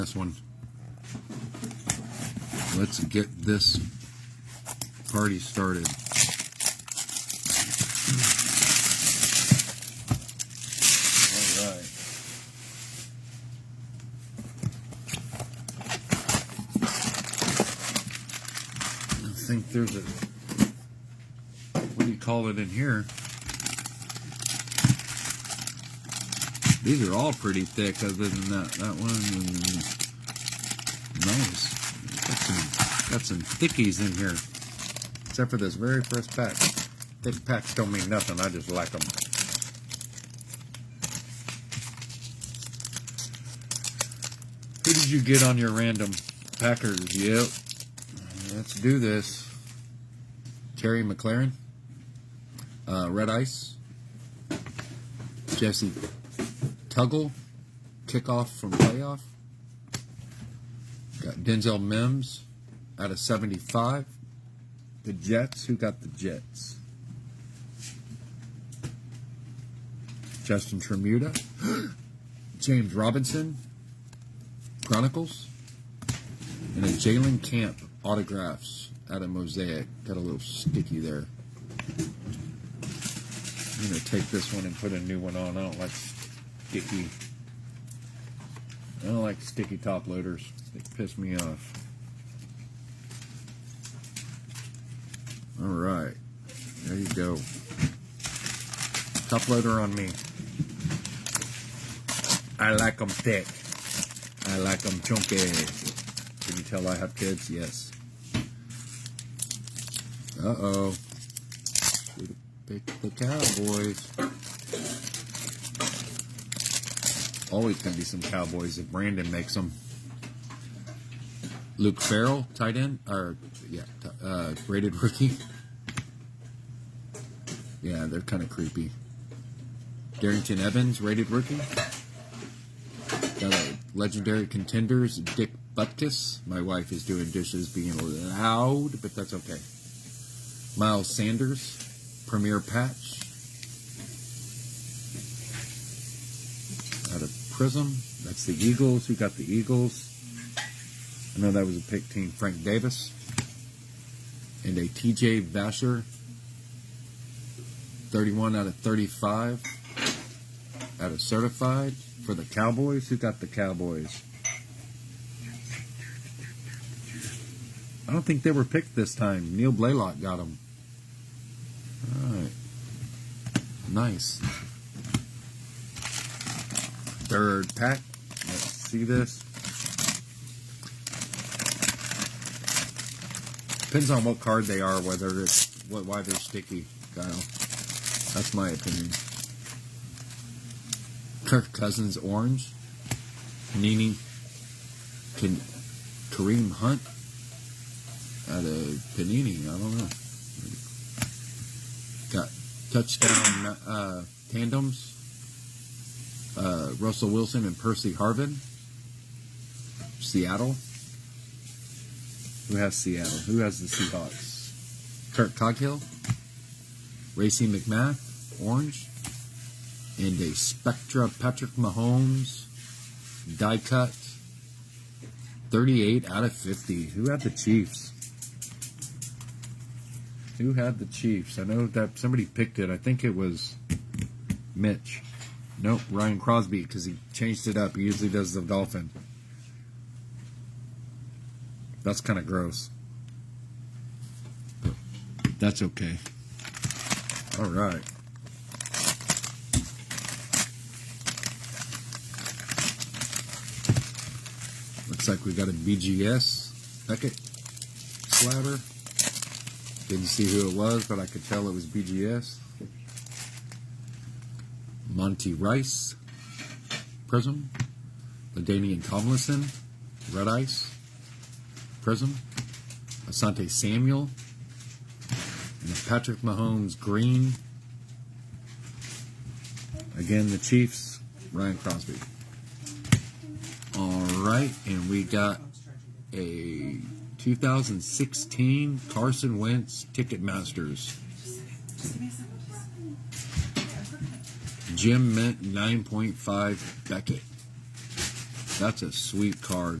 This one. Let's get this party started. All right. I think there's a, what do you call it in here? These are all pretty thick, other than that one. Nice. Got some thickies in here. Except for this very first pack. Thick packs don't mean nothing. I just like them. Who did you get on your random Packers? Yep. Let's do this. Terry McLaurin. Red Ice. Jesse Tuggle, kickoff from playoff. Got Denzel Mims out of 75. The Jets, who got the Jets? Justin Tremuta. James Robinson, Chronicles. And a Jalen Camp autographs out of Mosaic. Got a little sticky there. I'm going to take this one and put a new one on. I don't like sticky. I don't like sticky top loaders. They piss me off. Alright. There you go. Top loader on me. I like them thick. I like them chunky. Can you tell I have kids? Yes. Uh-oh. Should've picked the Cowboys. Always going to be some Cowboys if Brandon makes them. Luke Farrell, tight end, or rated rookie. Yeah, they're kind of creepy. Darrington Evans, rated rookie. Got a legendary contenders, Dick Butkus. My wife is doing dishes being loud, but that's okay. Miles Sanders, premier patch. Out of Prism. That's the Eagles. Who got the Eagles? I know that was a pick team. Frank Davis. And a TJ Vasher. 31 out of 35. Out of certified. For the Cowboys. Who got the Cowboys? I don't think they were picked this time. Neil Blaylock got them. Alright. Nice. Third pack. Let's see this. Depends on what card they are, whether it's why they're sticky, Kyle. That's my opinion. Kirk Cousins orange. Panini. Kareem Hunt out of Panini. I don't know. Got touchdown tandems. Russell Wilson and Percy Harvin. Seattle. Who has Seattle? Who has the Seahawks? Kurt Coghill. Racey McMath, orange. And a Spectra Patrick Mahomes. Die cut. 38 out of 50. Who had the Chiefs? Who had the Chiefs? I know that somebody picked it. I think it was Mitch. Nope, Ryan Crosby, because he changed it up. He usually does the Dolphin. That's kind of gross. But that's okay. All right. Looks like we got a BGS Beckett slabber. Didn't see who it was, but I could tell it was BGS. Monty Rice, Prism. LaDainian Tomlinson, Red Ice, Prism. Asante Samuel. And Patrick Mahomes, green. Again, the Chiefs, Ryan Crosby. All right, and we got a 2016 Carson Wentz Ticketmasters. Jim Mint 9.5 Beckett. That's a sweet card.